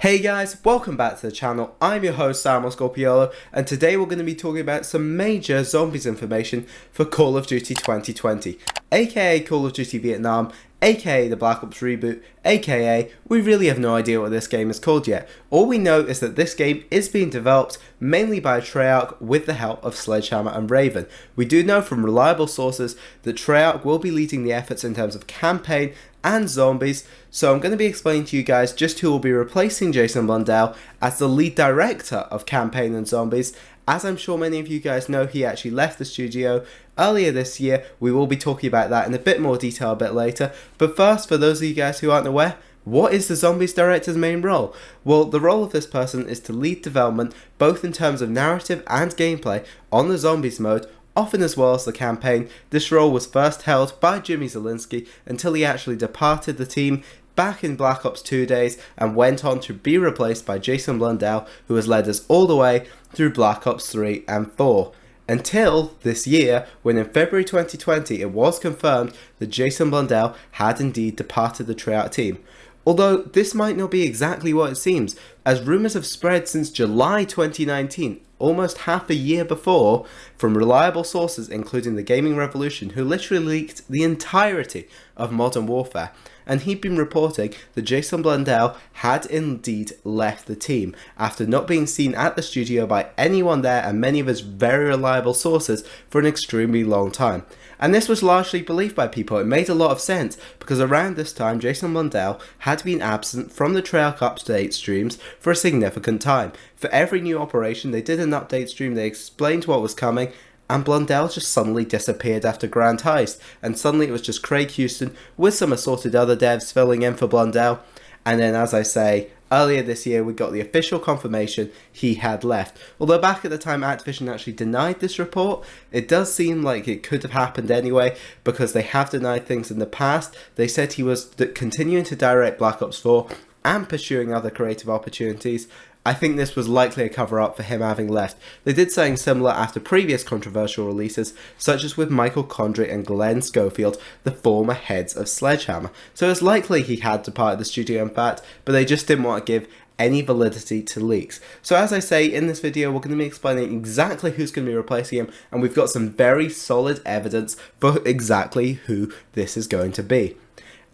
Hey guys, welcome back to the channel. I'm your host Samo Scorpiolo, and today we're going to be talking about some major zombies information for Call of Duty 2020, aka Call of Duty Vietnam, aka the Black Ops reboot, aka we really have no idea what this game is called yet. All we know is that this game is being developed mainly by Treyarch with the help of Sledgehammer and Raven. We do know from reliable sources that Treyarch will be leading the efforts in terms of campaign and zombies, so I'm going to be explaining to you guys just who will be replacing Jason Blundell as the lead director of campaign and zombies. As I'm sure many of you guys know, he actually left the studio earlier this year. We will be talking about that in a bit more detail a bit later, but first, for those of you guys who aren't aware, what is the Zombies director's main role? Well, the role of this person is to lead development both in terms of narrative and gameplay on the Zombies mode, often as well as the campaign. This role was first held by Jimmy Zielinski until he actually departed the team back in Black Ops 2 days and went on to be replaced by Jason Blundell, who has led us all the way through Black Ops 3 and 4. Until this year, when in February 2020 it was confirmed that Jason Blundell had indeed departed the Treyarch team. Although this might not be exactly what it seems, as rumours have spread since July 2019, almost half a year before, from reliable sources including the Gaming Revolution, who literally leaked the entirety of Modern Warfare, and he'd been reporting that Jason Blundell had indeed left the team after not being seen at the studio by anyone there and many of his very reliable sources for an extremely long time. And this was largely believed by people. It made a lot of sense because around this time Jason Blundell had been absent from the Treyarch update streams for a significant time. For every new operation they did an update stream, they explained what was coming, and Blundell just suddenly disappeared after Grand Heist, and suddenly it was just Craig Houston with some assorted other devs filling in for Blundell. And then, as I say, earlier this year we got the official confirmation he had left. Although back at the time Activision actually denied this report, it does seem like it could have happened anyway because they have denied things in the past. They said he was continuing to direct Black Ops 4 and pursuing other creative opportunities. I think this was likely a cover-up for him having left. They did something similar after previous controversial releases, such as with Michael Condrey and Glenn Schofield, the former heads of Sledgehammer. So it's likely he had departed the studio in fact, but they just didn't want to give any validity to leaks. So as I say, in this video we're going to be explaining exactly who's going to be replacing him, and we've got some very solid evidence for exactly who this is going to be.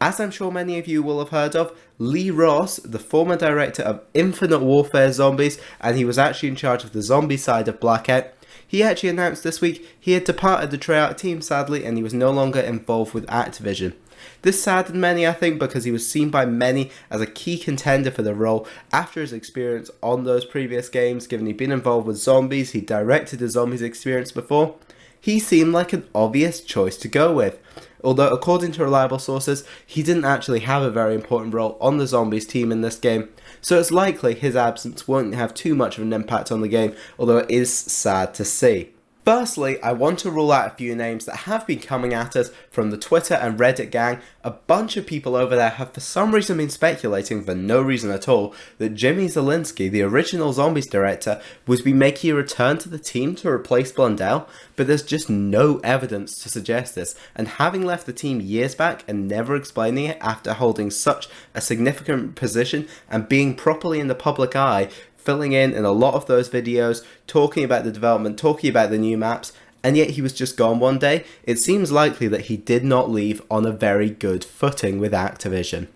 As I'm sure many of you will have heard of, Lee Ross, the former director of Infinite Warfare Zombies, and he was actually in charge of the zombie side of Blackout, he actually announced this week he had departed the Treyarch team sadly, and he was no longer involved with Activision. This saddened many, I think, because he was seen by many as a key contender for the role after his experience on those previous games. Given he'd been involved with zombies, he directed the zombies experience before, he seemed like an obvious choice to go with. Although according to reliable sources, he didn't actually have a very important role on the zombies team in this game, so it's likely his absence won't have too much of an impact on the game, although it is sad to see. Firstly, I want to rule out a few names that have been coming at us from the Twitter and Reddit gang. A bunch of people over there have for some reason been speculating, for no reason at all, that Jimmy Zielinski, the original Zombies director, was be making a return to the team to replace Blundell, but there's just no evidence to suggest this, and having left the team years back and never explaining it after holding such a significant position and being properly in the public eye, filling in a lot of those videos, talking about the development, talking about the new maps, and yet he was just gone one day, it seems likely that he did not leave on a very good footing with Activision.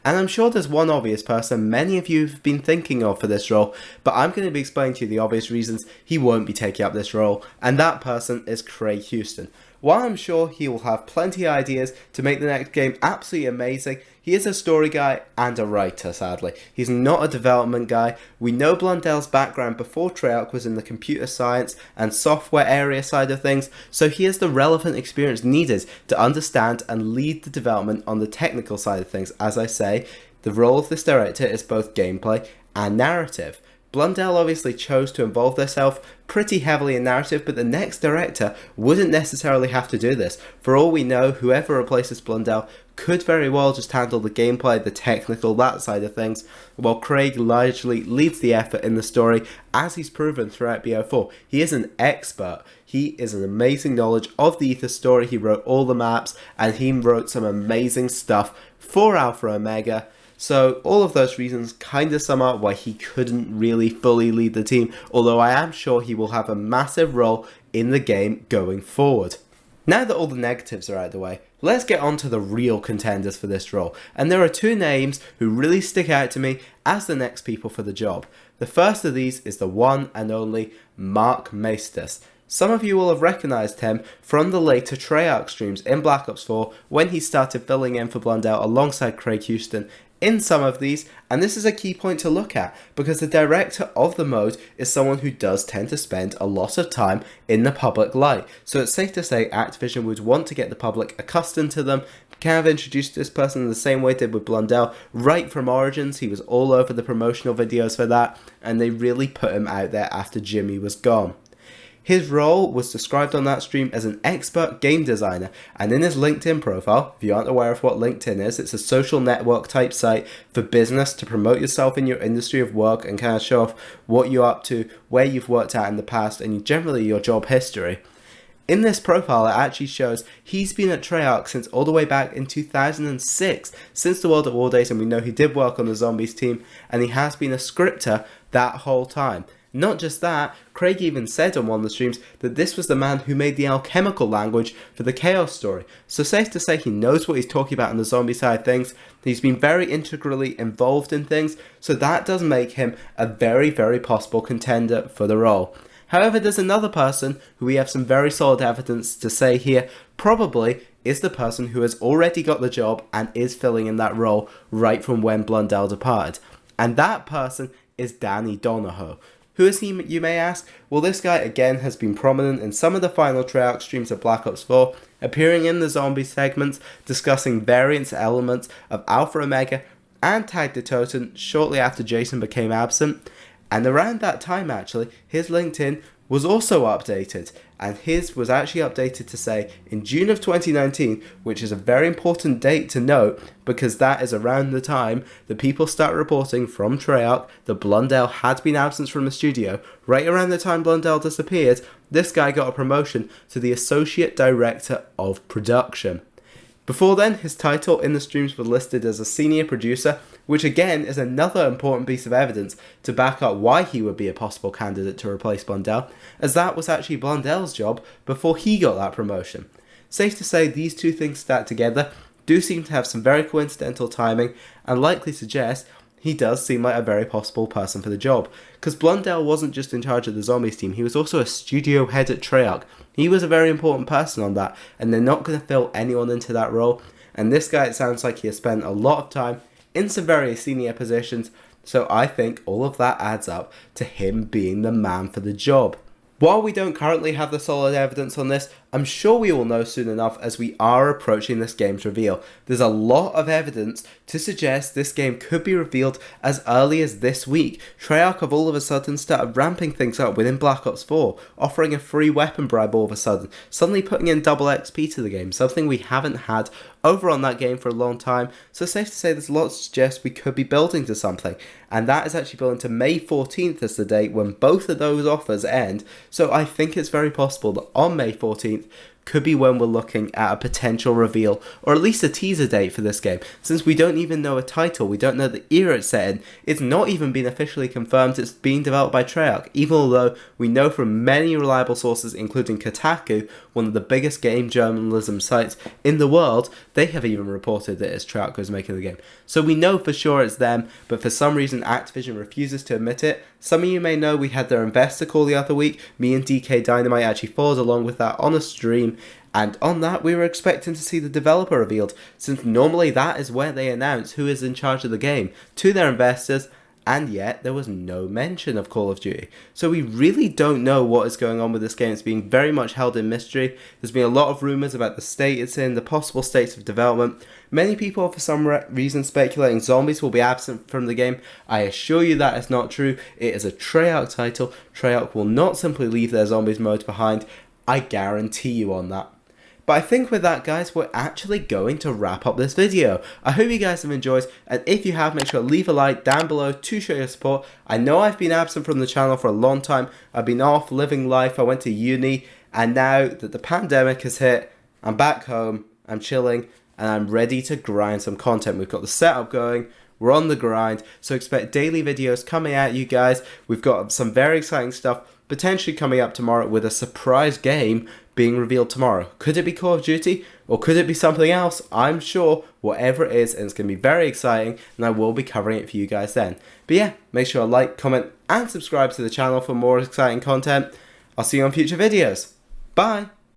And I'm sure there's one obvious person many of you have been thinking of for this role, but I'm going to be explaining to you the obvious reasons he won't be taking up this role, and that person is Craig Houston. While I'm sure he will have plenty of ideas to make the next game absolutely amazing, he is a story guy and a writer, sadly. He's not a development guy. We know Blundell's background before Treyarch was in the computer science and software area side of things, so he has the relevant experience needed to understand and lead the development on the technical side of things. As I say, the role of this director is both gameplay and narrative. Blundell obviously chose to involve themselves pretty heavily in narrative, but the next director wouldn't necessarily have to do this. For all we know, whoever replaces Blundell could very well just handle the gameplay, the technical, that side of things, while Craig largely leads the effort in the story, as he's proven throughout BO4. He is an expert. He is an amazing knowledge of the Ether story. He wrote all the maps, and he wrote some amazing stuff for Alpha Omega. So all of those reasons kind of sum up why he couldn't really fully lead the team, although I am sure he will have a massive role in the game going forward. Now that all the negatives are out of the way, let's get on to the real contenders for this role, and there are two names who really stick out to me as the next people for the job. The first of these is the one and only Mark Maestas. Some of you will have recognised him from the later Treyarch streams in Black Ops 4 when he started filling in for Blundell alongside Craig Houston in some of these, and this is a key point to look at because the director of the mode is someone who does tend to spend a lot of time in the public light. So it's safe to say Activision would want to get the public accustomed to them, kind of introduce this person in the same way they did with Blundell right from Origins. He was all over the promotional videos for that, and they really put him out there after Jimmy was gone. His role was described on that stream as an expert game designer, and in his LinkedIn profile, if you aren't aware of what LinkedIn is, it's a social network type site for business to promote yourself in your industry of work and kind of show off what you're up to, where you've worked at in the past, and generally your job history. In this profile, it actually shows he's been at Treyarch since all the way back in 2006, since the World at War days, and we know he did work on the Zombies team, and he has been a scripter that whole time. Not just that, Craig even said on one of the streams that this was the man who made the alchemical language for the Chaos story. So safe to say he knows what he's talking about on the zombie side of things. He's been very integrally involved in things, so that does make him a very, very possible contender for the role. However, there's another person who we have some very solid evidence to say here probably is the person who has already got the job and is filling in that role right from when Blundell departed. And that person is Danny Donahoe. Who is he, you may ask? Well, this guy again has been prominent in some of the final Treyarch streams of Black Ops 4, appearing in the zombie segments, discussing various elements of Alpha Omega and Tag the Totem shortly after Jason became absent. And around that time actually, his LinkedIn was also updated, and his was actually updated to say in June of 2019, which is a very important date to note because that is around the time that people start reporting from Treyarch that Blundell had been absent from the studio. Right around the time Blundell disappeared, this guy got a promotion to the Associate Director of Production. Before then, his title in the streams was listed as a senior producer, which again is another important piece of evidence to back up why he would be a possible candidate to replace Blundell, as that was actually Blundell's job before he got that promotion. Safe to say these two things stacked together do seem to have some very coincidental timing and likely suggest he does seem like a very possible person for the job. Because Blundell wasn't just in charge of the Zombies team, he was also a studio head at Treyarch. He was a very important person on that, and they're not going to fill anyone into that role. And this guy, it sounds like he has spent a lot of time in some very senior positions, so I think all of that adds up to him being the man for the job. While we don't currently have the solid evidence on this, I'm sure we will know soon enough as we are approaching this game's reveal. There's a lot of evidence to suggest this game could be revealed as early as this week. Treyarch have all of a sudden started ramping things up within Black Ops 4, offering a free weapon bribe all of a sudden, suddenly putting in double XP to the game, something we haven't had over on that game for a long time, so safe to say there's a lot to suggest we could be building to something, and that is actually building to May 14th as the date when both of those offers end, so I think it's very possible that on May 14th could be when we're looking at a potential reveal, or at least a teaser date for this game, since we don't even know a title, we don't know the era it's set in, it's not even been officially confirmed it's being developed by Treyarch, even although we know from many reliable sources including Kotaku, one of the biggest game journalism sites in the world, they have even reported that it's Treyarch who's making the game. So we know for sure it's them, but for some reason Activision refuses to admit it. Some of you may know we had their investor call the other week, me and DK Dynamite actually followed along with that on a stream, and on that we were expecting to see the developer revealed, since normally that is where they announce who is in charge of the game to their investors, and yet there was no mention of Call of Duty. So we really don't know what is going on with this game. It's being very much held in mystery. There's been a lot of rumours about the state it's in, the possible states of development. Many people are for some reason speculating zombies will be absent from the game. I assure you that is not true. It is a Treyarch title. Treyarch will not simply leave their zombies mode behind. I guarantee you on that. But I think with that, guys, we're actually going to wrap up this video. I hope you guys have enjoyed, and if you have, make sure to leave a like down below to show your support. I know I've been absent from the channel for a long time. I've been off living life. I went to uni, and now that the pandemic has hit, I'm back home, I'm chilling, and I'm ready to grind some content. We've got the setup going, We're on the grind, so expect daily videos coming at you guys. We've got some very exciting stuff potentially coming up tomorrow with a surprise game being revealed tomorrow. Could it be Call of Duty or could it be something else? I'm sure whatever it is, and it's going to be very exciting, and I will be covering it for you guys then. But yeah, make sure to like, comment and subscribe to the channel for more exciting content. I'll see you on future videos. Bye!